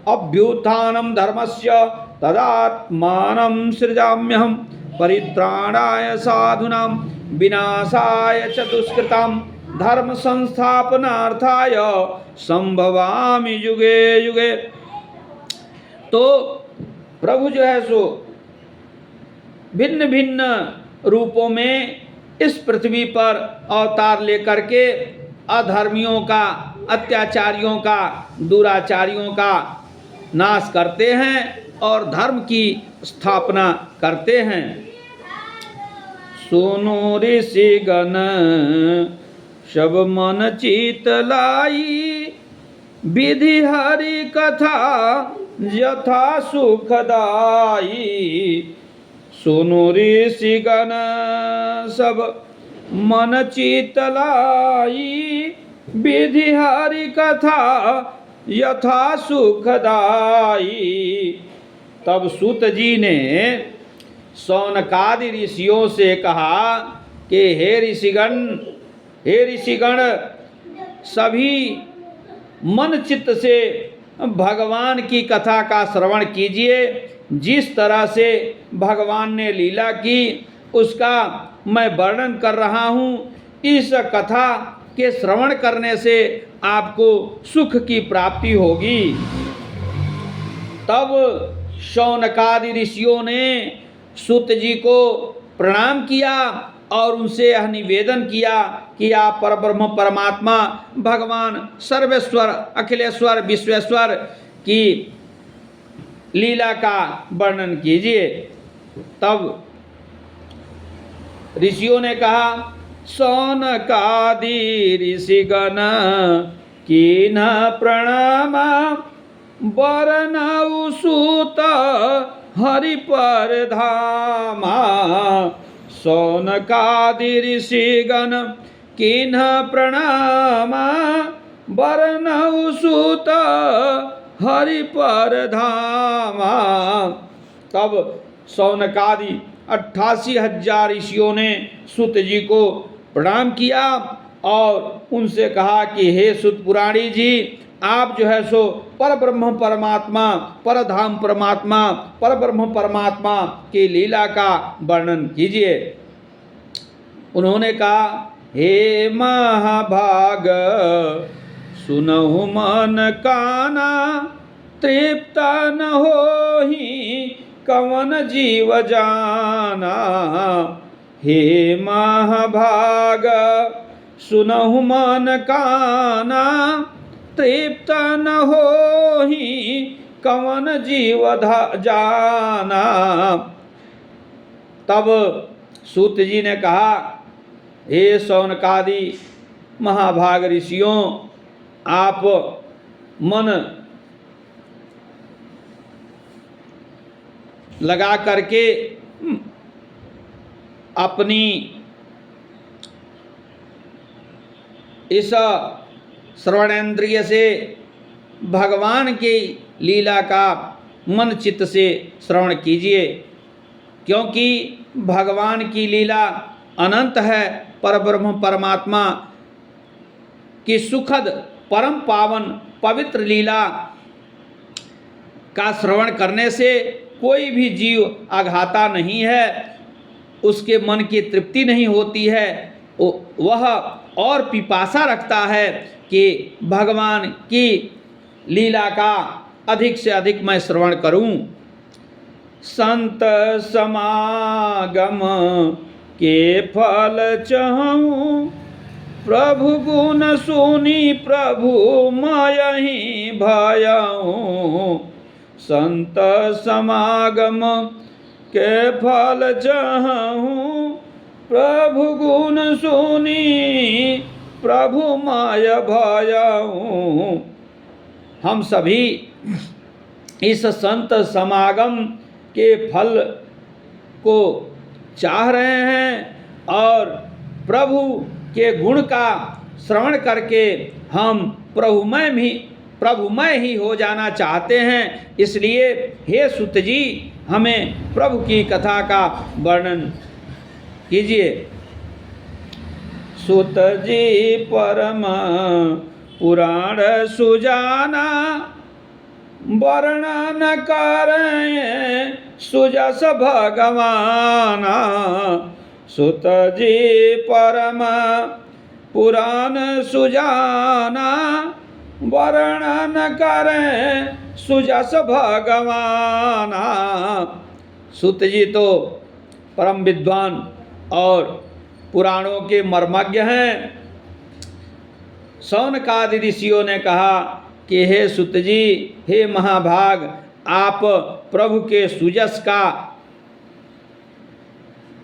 अभ्युत्थानं धर्मस्य तदात्मानं सृजाम्यहं। परित्राणाय साधूनां विनाशाय च दुष्कृतां, धर्म संस्थापनार्थाय संभवामि युगे युगे। तो प्रभु जो है सो भिन्न भिन्न रूपों में इस पृथ्वी पर अवतार लेकर के अधर्मियों का, अत्याचारियों का, दुराचारियों का नाश करते हैं और धर्म की स्थापना करते हैं। सुनो ऋषिगण सब मन चित लाई, विधि हरि कथा यथा सुखदाई। सुनो ऋषिगण सब मन चित लाई, विधि हरि कथा यथा सुखदाई। तब सूत जी ने शौनकादि ऋषियों से कहा कि हे ऋषिगण, सभी मन चित्त से भगवान की कथा का श्रवण कीजिए। जिस तरह से भगवान ने लीला की उसका मैं वर्णन कर रहा हूँ। इस कथा के श्रवण करने से आपको सुख की प्राप्ति होगी। तब शौनकादि ऋषियों ने सूत जी को प्रणाम किया और उनसे यह निवेदन किया कि आप परब्रह्म परमात्मा भगवान सर्वेश्वर अखिलेश्वर विश्वेश्वर की लीला का वर्णन कीजिए। तब ऋषियों ने कहा, शौनकादि ऋषिगण कीन्ह प्रणाम, बरनउ सूत हरि पर धामा। शौनकादि ऋषिगण कीन्ह प्रणाम, बरनउ सूत हरि पर धामा। तब शौनकादि 88,000 ऋषियों ने सूत जी को प्रणाम किया और उनसे कहा कि हे सूत पुराणी जी, आप जो है सो परब्रह्म परमात्मा, परधाम परमात्मा, परब्रह्म परमात्मा की लीला का वर्णन कीजिए। उन्होंने कहा, हे महाभाग सुनहु मन काना, तृप्त न होहि कवन जीव जाना। हे महाभाग सुनहु मन काना, तृप्त न होहि कवन जीव जाना। तब सूत जी ने कहा, हे शौनकादि महाभाग ऋषियों, आप मन लगा करके अपनी इस श्रवणेन्द्रिय से भगवान की लीला का मन चित्त से श्रवण कीजिए, क्योंकि भगवान की लीला अनंत है। परब्रह्म परमात्मा की सुखद परम पावन पवित्र लीला का श्रवण करने से कोई भी जीव आघाता नहीं है, उसके मन की तृप्ति नहीं होती है। वह और पिपासा रखता है कि भगवान की लीला का अधिक से अधिक मैं श्रवण करूं। संत समागम के फल चाहूं, प्रभु गुण सुनी प्रभु मयहि भयऊं। संत समागम के फल चाहूं, प्रभु गुण सुनी प्रभु माय भयऊं। हम सभी इस संत समागम के फल को चाह रहे हैं और प्रभु के गुण का श्रवण करके हम प्रभुमय ही हो जाना चाहते हैं। इसलिए हे सुत जी, हमें प्रभु की कथा का वर्णन कीजिए। सुत जी परम पुराण सुजाना, वर्णन करें सुजस भगवाना। सुत जी परम पुराण सुजाना, वर्णन करें सुजस भगवाना। सुत जी तो परम विद्वान और पुराणों के मर्मज्ञ हैं। शौनकादि ऋषियों ने कहा कि हे सुत जी, हे महाभाग, आप प्रभु के सुजस का,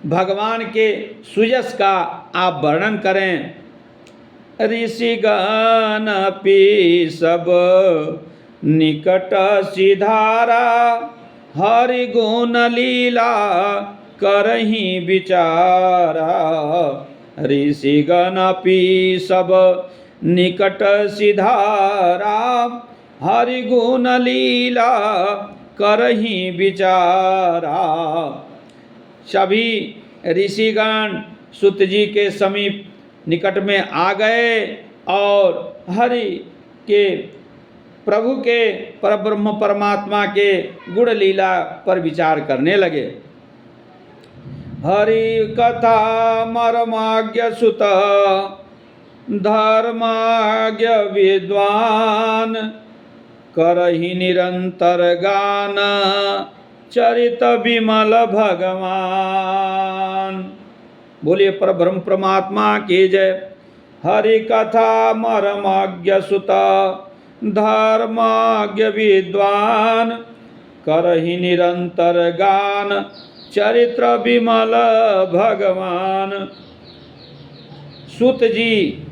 भगवान के सुजस का आप वर्णन करें। ऋषिगण पी सब निकट सिधारा, हरि गुण लीला करहि विचारा। ऋषिगण पी सब निकट सिधारा, हरि गुण लीला करहि विचारा। सभी ऋषिगण सुत जी के समीप निकट में आ गए और हरि के, प्रभु के, परब्रह्म परमात्मा के गुण लीला पर विचार करने लगे। हरि कथा मर्माज्ञ सुत धर्माज्ञ विद्वान, करहि निरंतर गान चरित विमल भगवान। बोलिए परब्रह्म परमात्मा की जय। हरि कथा मर्माज्ञ सुत धर्माज्ञ विद्वान, करहि निरंतर गान चरित्र विमल भगवान। सुत जी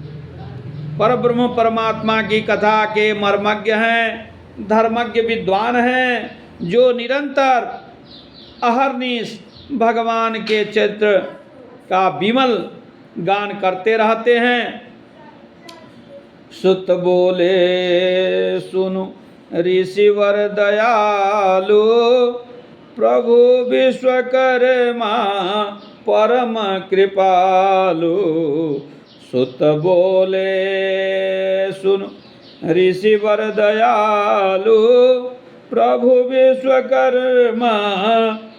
परब्रह्म परमात्मा की कथा के मर्मज्ञ हैं, धर्मज्ञ विद्वान हैं, जो निरंतर अहर्निश भगवान के चरित्र का विमल गान करते रहते हैं। सुत बोले सुनु ऋषिवर दयालु, प्रभु विश्वकर्मा परम कृपालु। सुत बोले सुनु ऋषिवर दयालु, प्रभु विश्वकर्मा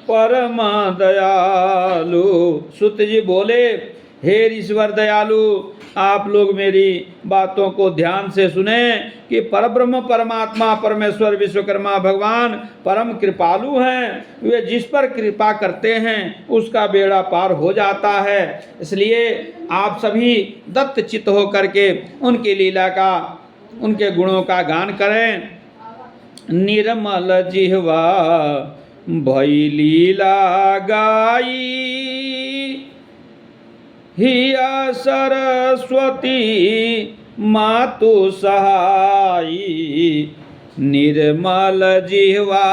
परम दयालु। सुत जी बोले, हे ऋषिवर दयालु, आप लोग मेरी बातों को ध्यान से सुने कि परब्रह्म परमात्मा परमेश्वर विश्वकर्मा भगवान परम कृपालु हैं। वे जिस पर कृपा करते हैं उसका बेड़ा पार हो जाता है। इसलिए आप सभी दत्त चित्त हो करके उनकी लीला का, उनके गुणों का गान करें। निर्मल जिह्वा भई लीला गाई, हिया सरस्वती मातु सहाई। निर्मल जिह्वा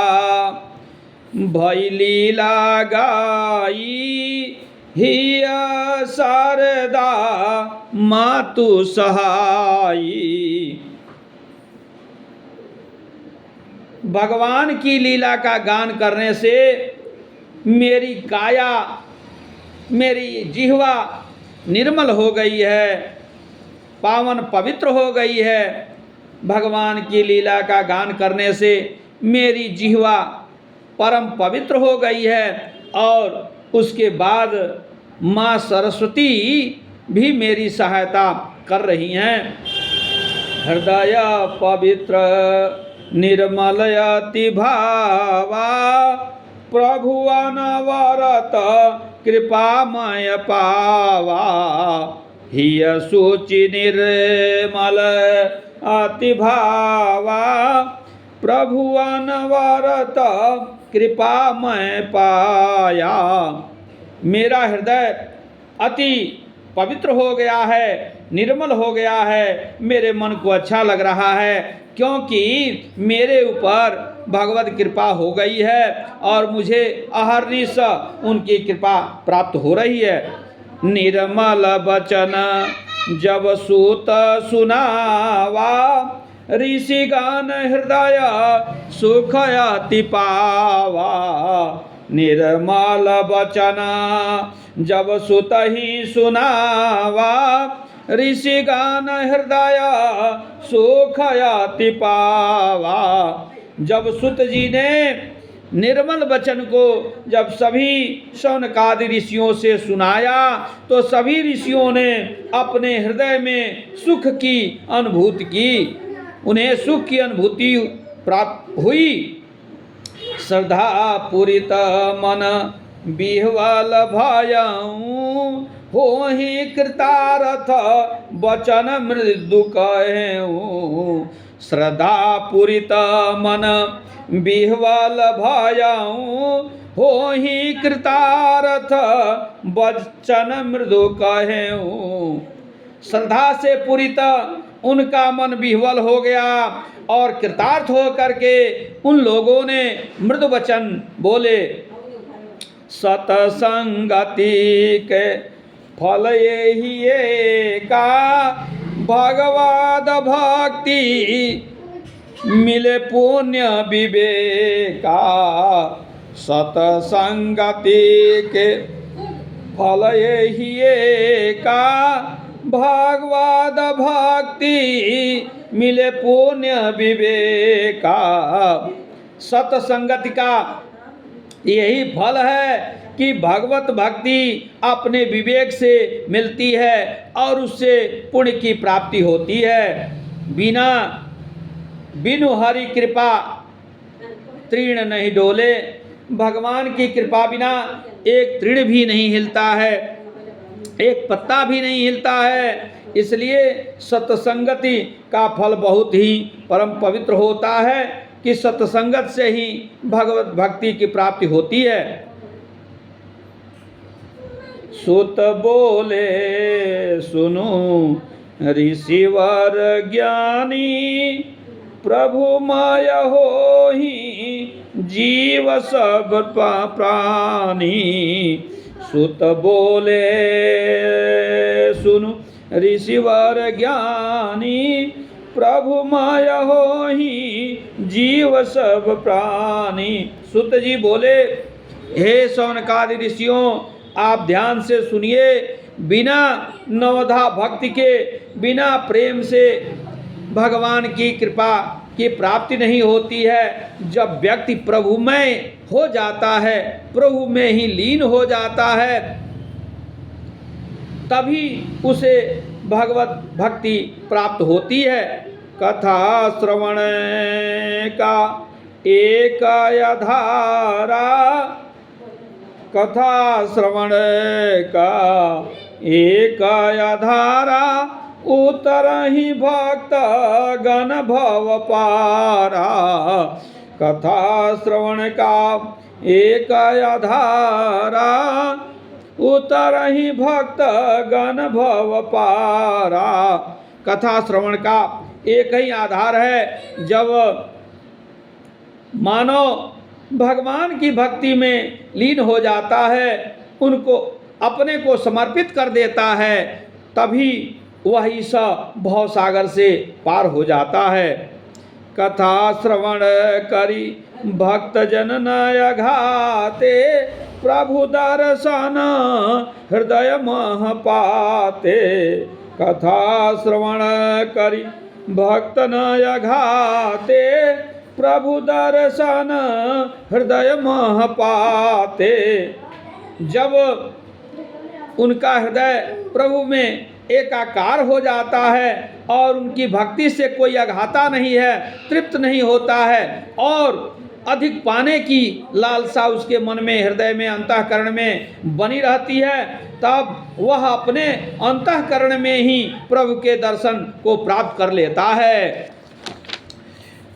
भई लीला गाई, हिया शारदा मातु सहाई। भगवान की लीला का गान करने से मेरी काया, मेरी जिह्वा निर्मल हो गई है, पावन पवित्र हो गई है। भगवान की लीला का गान करने से मेरी जिह्वा परम पवित्र हो गई है। और उसके बाद माँ सरस्वती भी मेरी सहायता कर रही हैं। हृदय पवित्र निर्मल अति भावा, प्रभु अनवरत कृपामय पावा। हिय सूचि निर्मल अति भावा, प्रभु अनवरत कृपामय पाया। मेरा हृदय अति पवित्र हो गया है, निर्मल हो गया है, मेरे मन को अच्छा लग रहा है, क्योंकि मेरे ऊपर भगवत कृपा हो गई है और मुझे अहर्निश उनकी कृपा प्राप्त हो रही है। निर्मल बचन जब सूत सुनावा, ऋषिगण हृदय सुख अति पावा। निर्मल बचन जब सुत ही सुनावा, ऋषिगण हृदय सुख अति पावा। जब सुत जी ने निर्मल वचन को जब सभी शौनकादि ऋषियों से सुनाया, तो सभी ऋषियों ने अपने हृदय में सुख की अनुभूति की, उन्हें सुख की अनुभूति प्राप्त हुई। श्रद्धा पूरित मन बिह्वल भयऊ, होहि कृतारथ वचन मृदु कहूँ। श्रद्धा पूरित मन बिह्वल भयऊ, होहि कृतारथ वचन मृदु कहूँ। श्रद्धा से पूरित उनका मन विह्वल हो गया और कृतार्थ हो करके उन लोगों ने मृदु वचन बोले। सतसंगति के फल यही का, भगवद भक्ति मिले पुण्य विवेका। सतसंगति के फल यही का, भगवद भक्ति मिले पुण्य विवेका। सतसंगति का यही फल है कि भगवत भक्ति अपने विवेक से मिलती है और उससे पुण्य की प्राप्ति होती है। बिनु हरि कृपा तृण नहीं डोले। भगवान की कृपा बिना एक तृण भी नहीं हिलता है, एक पत्ता भी नहीं हिलता है। इसलिए सत्संगति का फल बहुत ही परम पवित्र होता है कि सत्संगत से ही भगवत भक्ति की प्राप्ति होती है। सुत बोले सुनो ऋषिवर ज्ञानी, प्रभु माया होहि जीव सब प्राणी। सुत बोले सुनु ऋषिवर ज्ञानी, प्रभु माया होहि जीव सब प्राणी। सुत जी बोले, हे शौनकादि ऋषियों, आप ध्यान से सुनिए। बिना नवधा भक्ति के, बिना प्रेम से भगवान की कृपा की प्राप्ति नहीं होती है। जब व्यक्ति प्रभुमय हो जाता है, प्रभु में ही लीन हो जाता है, तभी उसे भगवत भक्ति प्राप्त होती है। कथा श्रवण का एक आधारा, कथा श्रवण का एक आधारा, उतर ही भक्त गण भव पारा। कथा श्रवण का एक आधारा, उतर ही भक्त गण भव पारा। कथा श्रवण का एक ही आधार है। जब मानव भगवान की भक्ति में लीन हो जाता है, उनको अपने को समर्पित कर देता है, तभी वह इस भव सागर से पार हो जाता है। कथा श्रवण करी भक्त जन न घाते, प्रभु दर्शन हृदय मह पाते। कथा श्रवण करी भक्त न घाते, प्रभु दर्शन हृदय मह पाते। जब उनका हृदय प्रभु में एकाकार हो जाता है और उनकी भक्ति से कोई अघाता नहीं है, तृप्त नहीं होता है और अधिक पाने की लालसा उसके मन में, हृदय में, अंतःकरण में बनी रहती है, तब वह अपने अंतःकरण में ही प्रभु के दर्शन को प्राप्त कर लेता है।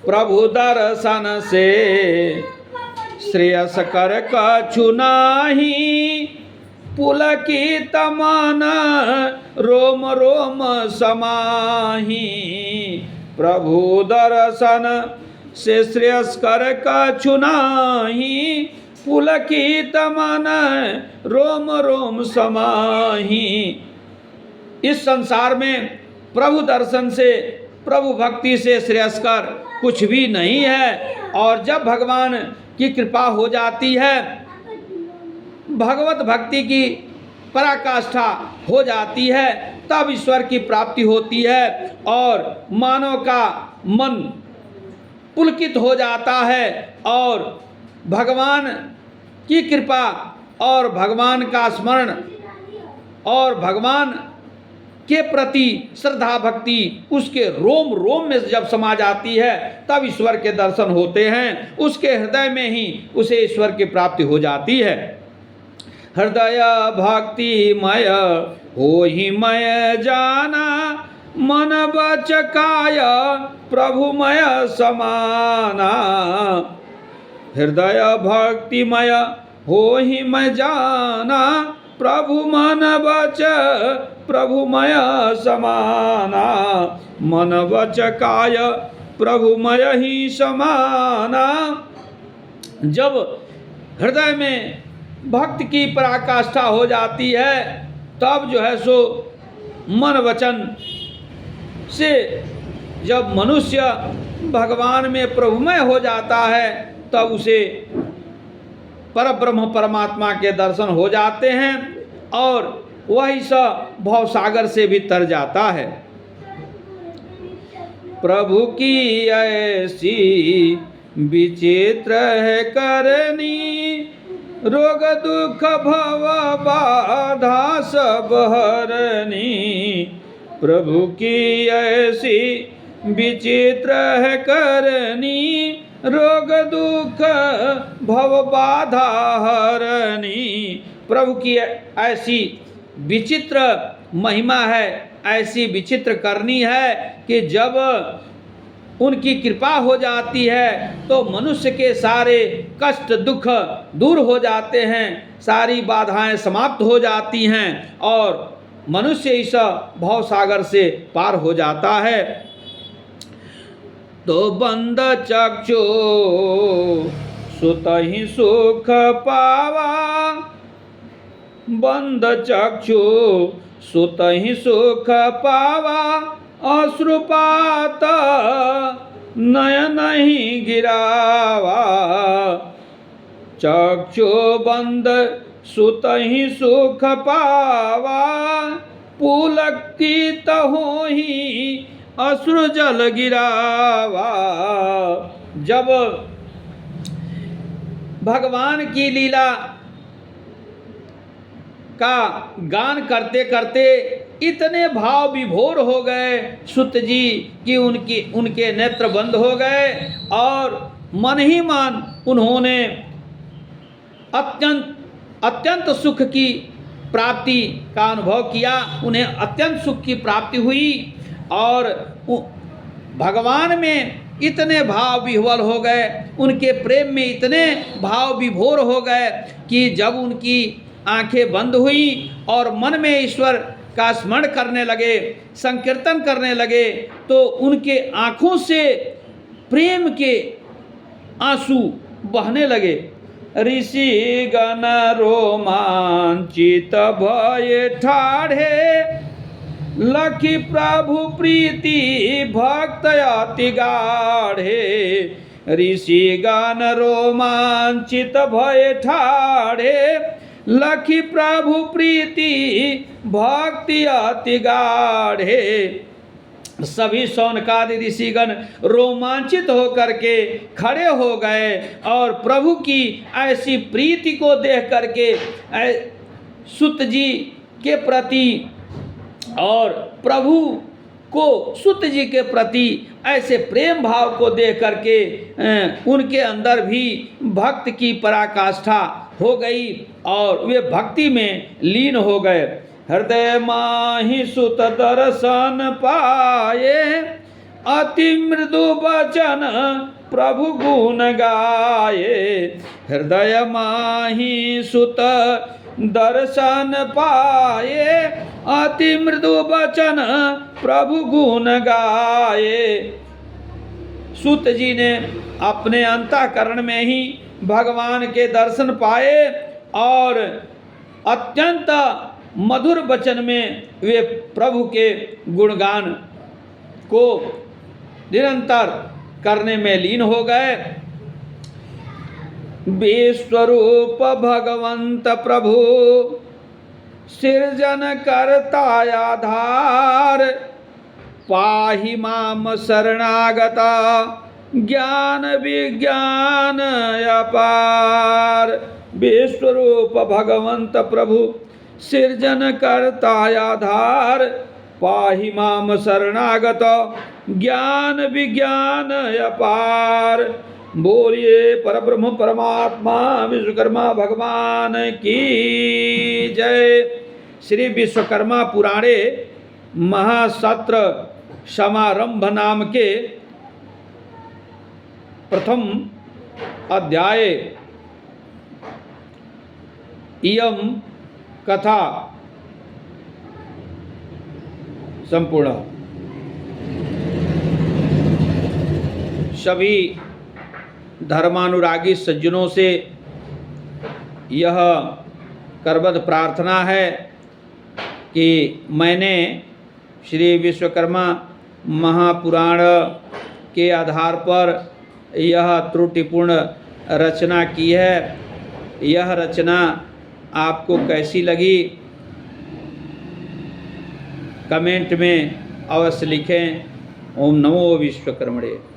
प्रभु दर्शन से श्रेयस कर कछु नाही, पुलकित मन रोम रोम समाही। प्रभु दर्शन से श्रेयस कर कछु नाही, पुलकित मन रोम रोम समाही। इस संसार में प्रभु दर्शन से, प्रभु भक्ति से श्रेयस्कर कुछ भी नहीं है। और जब भगवान की कृपा हो जाती है, भगवत भक्ति की पराकाष्ठा हो जाती है, तब ईश्वर की प्राप्ति होती है और मानव का मन पुलकित हो जाता है और भगवान की कृपा और भगवान का स्मरण और भगवान के प्रति श्रद्धा भक्ति उसके रोम रोम में जब समा जाती है, तब ईश्वर के दर्शन होते हैं। उसके हृदय में ही उसे ईश्वर की प्राप्ति हो जाती है। हृदय भक्तिमय हो ही मय जाना, मन वच काय प्रभुमय समाना। हृदय भक्तिमय हो ही मैं जाना, प्रभु मन वच प्रभुमय समाना। मन वच काय प्रभुमय ही समाना। जब हृदय में भक्त की पराकाष्ठा हो जाती है, तब जो है सो मन वचन से जब मनुष्य भगवान में प्रभुमय हो जाता है, तब उसे परब्रह्म परमात्मा के दर्शन हो जाते हैं और वही सा भवसागर से भी तर जाता है। प्रभु की ऐसी विचित्र है करनी, रोग दुख भव बाधा सब हरनी। प्रभु की ऐसी विचित्र है करनी, रोग दुख भव बाधा हरनी। प्रभु की ऐसी विचित्र महिमा है, ऐसी विचित्र करनी है कि जब उनकी कृपा हो जाती है तो मनुष्य के सारे कष्ट दुख दूर हो जाते हैं, सारी बाधाएं समाप्त हो जाती हैं और मनुष्य इस भवसागर से पार हो जाता है। तो बंद चक्षु सुतहि सुख पावा, बंद चक्षु सुतहि सुख पावा। अश्रुपात नयन ही गिरावा, चक्षु बंद सुतहि सुख पावा। पुलकित होहि अश्रु जल गिरावा। जब भगवान की लीला का गान करते करते इतने भाव विभोर हो गए सुत जी कि उनके नेत्र बंद हो गए और मन ही मन उन्होंने अत्यंत सुख की प्राप्ति का अनुभव किया। उन्हें अत्यंत सुख की प्राप्ति हुई और भगवान में इतने भाव विह्वल हो गए, उनके प्रेम में इतने भाव विभोर हो गए कि जब उनकी आंखें बंद हुई और मन में ईश्वर का स्मरण करने लगे, संकीर्तन करने लगे, तो उनके आँखों से प्रेम के आंसू बहने लगे। ऋषि गण रोमांचित भय ठाढ़े, लखी प्रभु प्रीति भक्त अति गाढ़े। ऋषि गण रोमांचित भय ठाढ़े, लखी प्रभु प्रीति भक्ति अति गाढ़े। सभी शौनकादि ऋषिगण रोमांचित होकर के खड़े हो गए और प्रभु की ऐसी प्रीति को देख करके सुत जी के प्रति और प्रभु को सुत जी के प्रति ऐसे प्रेम भाव को देख करके उनके अंदर भी भक्त की पराकाष्ठा हो गई और वे भक्ति में लीन हो गए। हृदय माहि सुत दर्शन पाए, अति मृदु वचन प्रभु गुण गाए। हृदय माहि सुत दर्शन पाए, अति मृदु वचन प्रभु गुण गाए। सूत जी ने अपने अंतःकरण में ही भगवान के दर्शन पाए और अत्यंत मधुर वचन में वे प्रभु के गुणगान को निरंतर करने में लीन हो गए। विश्वरूप भगवंत प्रभु सृजन करता आधार, पाहि माम शरणागता ज्ञान विज्ञान अपार। विश्वरूप भगवंत प्रभु सृजन करता आधार, पाहि माम शरणागत ज्ञान विज्ञान अपार। बोलिए परब्रह्म परमात्मा विश्वकर्मा भगवान की जय। श्री विश्वकर्मा पुराणे महासत्र समारंभ नाम के प्रथम अध्याय इयं कथा संपूर्ण। सभी धर्मानुरागी सज्जनों से यह करबद्ध प्रार्थना है कि मैंने श्री विश्वकर्मा महापुराण के आधार पर यह त्रुटिपूर्ण रचना की है। यह रचना आपको कैसी लगी कमेंट में अवश्य लिखें। ओम नमो विश्वकर्मणे।